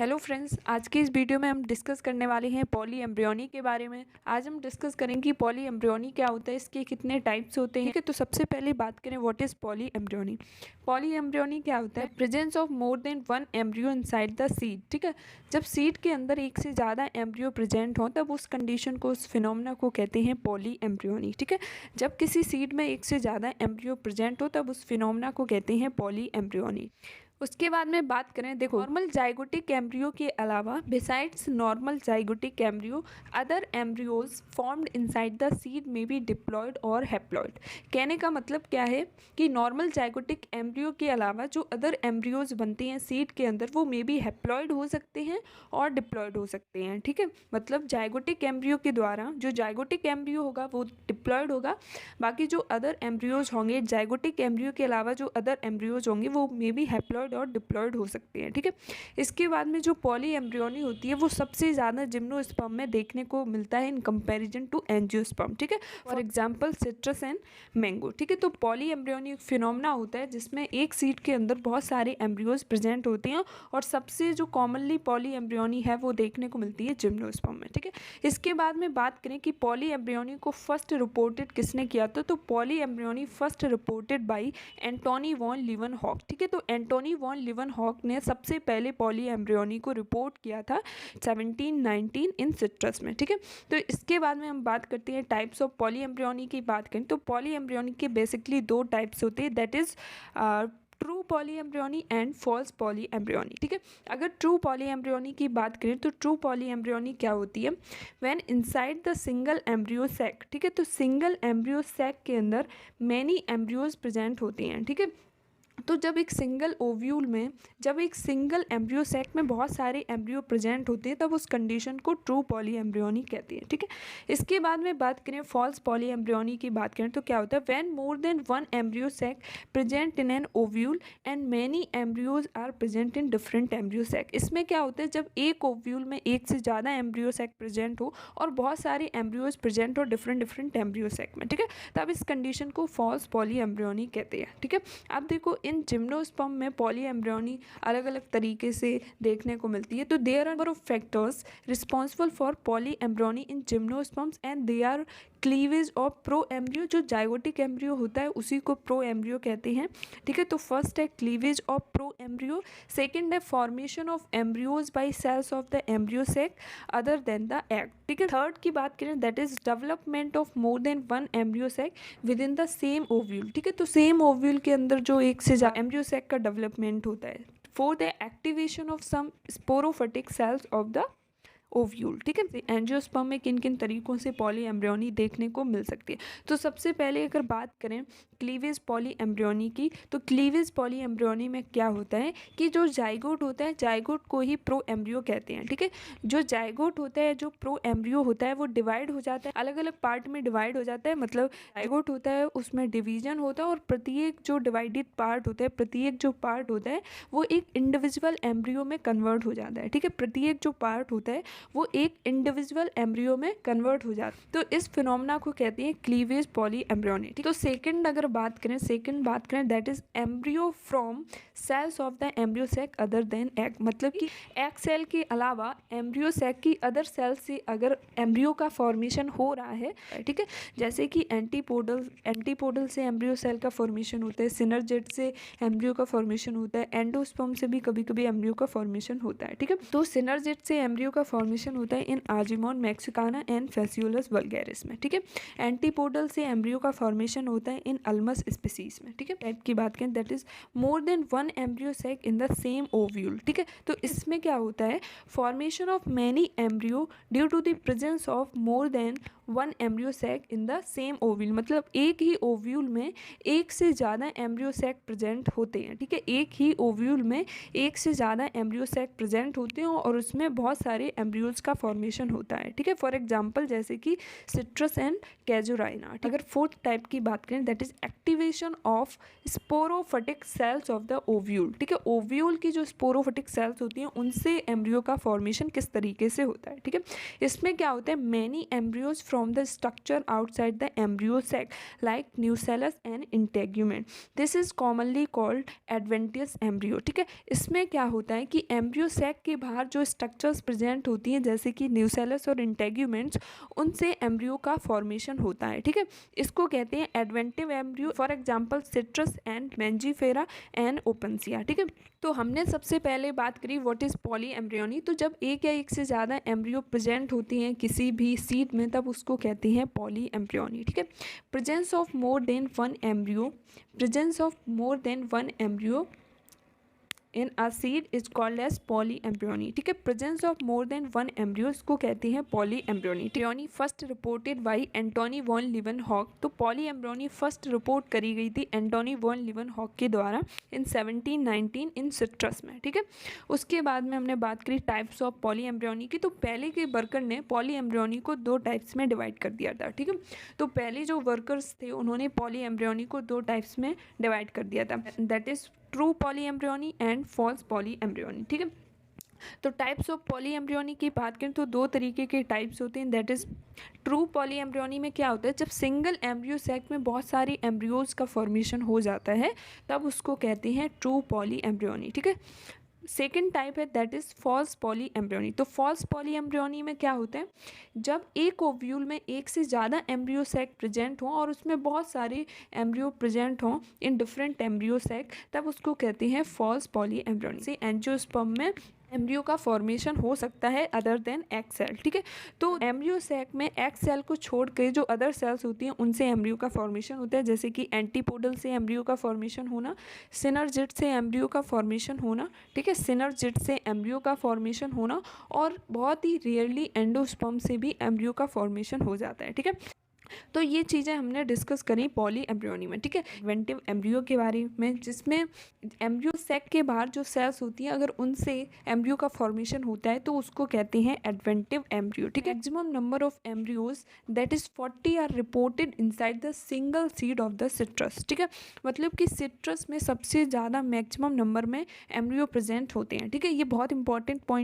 Hello friends, आज की इस वीडियो में हम डिस्कस करने वाले हैं पॉली एम्ब्रियोनी के बारे में। आज हम डिस्कस करेंगे कि पॉली एम्ब्रियोनी क्या होता है, इसके कितने टाइप्स होते हैं। ठीक है, तो सबसे पहले बात करें what is poly embryony. Poly embryony क्या होता है? Presence of more than one embryo inside the seed. ठीक है, जब सीड के अंदर एक से ज़्यादा एम्ब्रियो प्रेजेंट हो तब उस कंडीशन को, उस फिनोमेना को कहते हैं पॉली एम्ब्रियोनी। ठीक है, जब किसी सीड में एक से ज़्यादा एम्ब्रियो प्रेजेंट हो तब उस फिनोमेना को कहते हैं पॉली एम्ब्रियोनी। उसके बाद में बात करें, देखो, नॉर्मल जाइगोटिक एम्ब्रियो के अलावा besides normal zygotic embryo other embryos formed inside the seed में बी डिप्लॉयड और हैप्लॉयड। कहने का मतलब क्या है कि नॉर्मल जाइगोटिक एम्ब्रियो के अलावा जो अदर एम्ब्रियोज बनते हैं सीड के अंदर वो मे बी हैप्लॉयड हो सकते हैं और डिप्लॉयड हो सकते हैं। ठीक है, मतलब जाइगोटिक एम्ब्रियो के द्वारा जो जाइगोटिक एम्ब्रियो होगा वो डिप्लॉयड होगा, बाकी जो अदर एम्ब्रियोज होंगे जाइगोटिक एम्ब्रियो के अलावा जो अदर एम्ब्रियोज होंगे वो मे बी हैप्लॉयड और डिप्लॉयड हो सकते हैं। ठीक है, इसके बाद में जो पॉली एम्ब्रियोनी होती है वो सबसे ज़्यादा जिम्नोस्पर्म में देखने को मिलता है इन कंपैरिजन टू एंजियोस्पर्म। ठीक है, for example citrus and mango. ठीक है, तो पॉली एम्ब्रियोनी एक फिनोमेना होता है जिसमें एक सीड के अंदर बहुत सारे एम्ब्रियोज प्रेजेंट होते हैं और सबसे जो कॉमनली पॉली एम्ब्रियोनी है वो देखने को मिलती है जिम्नोस्पर्म में। ठीक है, इसके बाद में बात करें कि पॉली एम्ब्रियोनी को फर्स्ट रिपोर्टेड किसने किया था, तो poly embryony first reported by Antonie van Leeuwenhoek. ठीक है, तो एंटोनी वॉन लीवनहॉक ने सबसे पहले पॉली एम्ब्रियोनी को रिपोर्ट किया था 1719 इन सिट्रस में। ठीक है, तो इसके बाद में हम बात करते हैं टाइप्स ऑफ पॉली एम्ब्रियोनी की। बात करें तो पॉली एम्ब्रियोनी के बेसिकली दो टाइप्स होते हैं, that is true poly embryony and false poly embryony. ठीक है, अगर ट्रू पॉली एम्ब्रियोनी की बात करें तो ट्रू पॉली एम्ब्रियोनी क्या होती है? When inside the single embryo sac. ठीक है, तो सिंगल एम्ब्रियो सैक के अंदर मैनी एम्ब्रियोज प्रेजेंट होते हैं। ठीक है, तो जब एक सिंगल ओव्यूल में, जब एक सिंगल एम्ब्रियो सैक में बहुत सारे एम्ब्रियो प्रेजेंट होते हैं तब उस कंडीशन को ट्रू पॉली एम्ब्रियोनी कहते हैं। ठीक है, इसके बाद में बात करें फॉल्स पॉली एम्ब्रियोनी की बात करें तो क्या होता है? When more than one embryo sac present in an ovule and many embryos are present in different embryo sac. इसमें क्या होता है? जब एक ओव्यूल में एक से ज़्यादा एम्ब्रियो सैक प्रेजेंट हो और बहुत सारे एम्ब्रियोज प्रेजेंट हो डिफरेंट डिफरेंट एम्ब्रियो सैक में। ठीक है, तब इस कंडीशन को फॉल्स पॉली एम्ब्रियोनी कहते हैं। ठीक है, अब देखो इन जिम्नोस्पर्म में पॉली एम्ब्रियोनी अलग अलग तरीके से देखने को मिलती है। तो there are number of factors responsible for poly embryony in gymnosperms and they are cleavage of pro embryo. जो जाइगोटिक एम्ब्रियो होता है उसी को प्रो एम्ब्रियो कहते हैं। ठीक है, तो फर्स्ट है cleavage of pro embryo, second है formation of embryos by cells of the embryo sac other than the egg. ठीक है, थर्ड की बात करें that is development of more than one embryo sac within the same ovule. ठीक है, तो same ovule के अंदर जो एक से ज़्यादा एम्ब्रियो सैक का डेवलपमेंट होता है। फोर्थ है activation of some sporophytic cells of the ovule. ठीक है, एंजियोस्पर्म में किन किन तरीकों से पॉली एम्ब्रियोनी देखने को मिल सकती है? तो सबसे पहले अगर बात करें क्लीवेज पॉली एम्ब्रियोनी की, तो क्लीवेज पॉली एम्ब्रियोनी में क्या होता है कि जो जाइगोट होता है, जाइगोट को ही प्रो एम्ब्रियो कहते हैं। ठीक है, जो जाइगोट होता है, जो प्रो एम्ब्रियो होता है वो डिवाइड हो जाता है, अलग अलग पार्ट में डिवाइड हो जाता है। मतलब जाइगोट होता है उसमें डिवीजन होता है और प्रत्येक जो डिवाइडेड पार्ट होता है, प्रत्येक जो पार्ट होता है वो एक इंडिविजुअल एम्ब्रियो में कन्वर्ट हो जाता है। ठीक है, प्रत्येक जो पार्ट होता है वो एक इंडिविजुअल एम्ब्रियो में कन्वर्ट हो जाता है। तो इस फिनोमेना को कहते हैं क्लीवेज पॉली एम्ब्रियोनी। तो सेकंड अगर बात करें that is embryo from cells of the embryo sac other than egg. मतलब कि एग सेल के अलावा एम्ब्रियो सैक की अदर सेल से अगर एम्ब्रियो का फॉर्मेशन हो रहा है, ठीक है, जैसे कि एंटीपोडल से एम्ब्रियो सेल का फॉर्मेशन होता है, सिनर्जेट से एम्ब्रियो का फॉर्मेशन होता है, एंडोस्पर्म से भी कभी कभी एम्ब्रियो का फॉर्मेशन होता है। ठीक है, तो सिनर्जेट से एम्ब्रियो का फॉर्मेशन होता है इन आर्जिमोन मैक्सिकाना एंड फेसियोलस वल्गैरिस में। ठीक है, एंटीपोडल से एम्ब्रियो का फॉर्मेशन होता है इन अल्मस स्पीसीज में। ठीक है, टाइप की बात करें that is more than one embryo sac in the same ovule. ठीक है, तो इसमें क्या होता है? Formation of many embryo due to the presence of more than one embryo sac in the same ovule. मतलब एक ही ओव्यूल में एक से ज़्यादा एम्ब्रियो सैक प्रेजेंट होते हैं। ठीक है, एक ही ओव्यूल में एक से ज़्यादा एम्ब्रियो सैक प्रेजेंट होते हैं और उसमें बहुत सारे एम्ब्रियो एम्ब्रियोज का फॉर्मेशन होता है, ठीक है। फॉर एग्जांपल जैसे कि सिट्रस एंड कैजुराइना। अगर फोर्थ टाइप की बात करें that is activation of sporophytic cells of the ovule, ठीक है। ओव्यूल की जो स्पोरोफिटिक सेल्स होती हैं उनसे एम्ब्रियो का फॉर्मेशन किस तरीके से होता है, ठीक है। इसमें क्या होता है, many embryos from the structure outside the embryo sac like nucellus and integument, this is commonly called adventitious embryo, ठीक है। इसमें क्या होता है कि एम्ब्रियो सैक के बाहर जो स्ट्रक्चर्स प्रेजेंट होती हैं जैसे कि न्यूसेलस और इंटेग्यूमेंट्स, उनसे एम्ब्रियो का फॉर्मेशन होता है, ठीक है। इसको कहते हैं adventive embryo, for example citrus and Mangifera and Opuntia, ठीक है। तो हमने सबसे पहले बात करी व्हाट इज़ पॉली एम्ब्रियोनी। तो जब एक या एक से ज़्यादा एम्ब्रियो प्रेजेंट होती हैं किसी भी सीड में तब उसको कहते हैं पॉली एम्ब्रियोनी, ठीक है। Presence of more than one embryo, presence of more than one embryo in a seed is called as poly embryony, ठीक है। Presence of more than one embryo इसको कहते हैं poly embryony. Embryony first reported by Antonie van Leeuwenhoek. तो poly embryony first report करी गई थी Antony van लीवनहॉक के द्वारा इन 1719 इन सिट्रस में, ठीक है। उसके बाद में हमने बात करी टाइप्स ऑफ पॉली एम्ब्रियोनी की। तो पहले के वर्कर ने पॉली एम्ब्रियोनी को दो टाइप्स में डिवाइड कर दिया था, ठीक है। तो पहले जो वर्कर्स थे उन्होंने पॉली एम्ब्रियोनी को दो टाइप्स में डिवाइड कर दिया था, that is true poly embryony and false poly embryony, ठीक है। तो टाइप्स ऑफ पॉली एम्ब्रियोनी की बात करें तो दो तरीके के टाइप्स होते हैं, that is true poly embryony में क्या होता है, जब सिंगल एम्ब्रियो सैक में बहुत सारी एम्ब्रियोज का फॉर्मेशन हो जाता है तब उसको कहते हैं ट्रू पॉली एम्ब्रियोनी, ठीक है। सेकेंड टाइप है that is false poly embryony. तो फॉल्स पॉली एम्ब्रियोनी में क्या होता है, जब एक ओव्यूल में एक से ज़्यादा एम्ब्रियो सैक प्रेजेंट हों और उसमें बहुत सारे एम्ब्रियो प्रेजेंट हों इन डिफरेंट एम्ब्रियो सैक, तब उसको कहते हैं फॉल्स पॉली एम्ब्रियोनी। से एंजियोस्पर्म में एम्ब्रियो का फॉर्मेशन हो सकता है अदर देन एग सेल, ठीक है। तो एम्ब्रियो सैक में एग सेल को छोड़ के जो अदर सेल्स होती हैं उनसे एम्ब्रियो का फॉर्मेशन होता है, जैसे कि एंटीपोडल से एम्ब्रियो का फॉर्मेशन होना, सिनर्जिड से एम्ब्रियो का फॉर्मेशन होना, ठीक है। सिनर्जिड से एम्ब्रियो का फॉर्मेशन होना और बहुत ही रेयरली एंडोस्पर्म से भी एम्ब्रियो का फॉर्मेशन हो जाता है, ठीक है। तो ये चीज़ें हमने डिस्कस करी पॉली एम्ब्रियोनी में, ठीक है। एडवेंटिव एम्ब्रियो के बारे में जिसमें एम्ब्रियो सैक के बाहर जो सेल्स होती हैं अगर उनसे एम्ब्रियो का फॉर्मेशन होता है तो उसको कहते हैं एडवेंटिव एम्ब्रियो, ठीक है। Maximum number of embryos that is 40 are reported inside the single seed of the citrus, ठीक है। मतलब कि सिट्रस में सबसे ज़्यादा मैक्सिमम नंबर में एम्ब्रियो प्रेजेंट होते हैं, ठीक है। ये बहुत इंपॉर्टेंट पॉइंट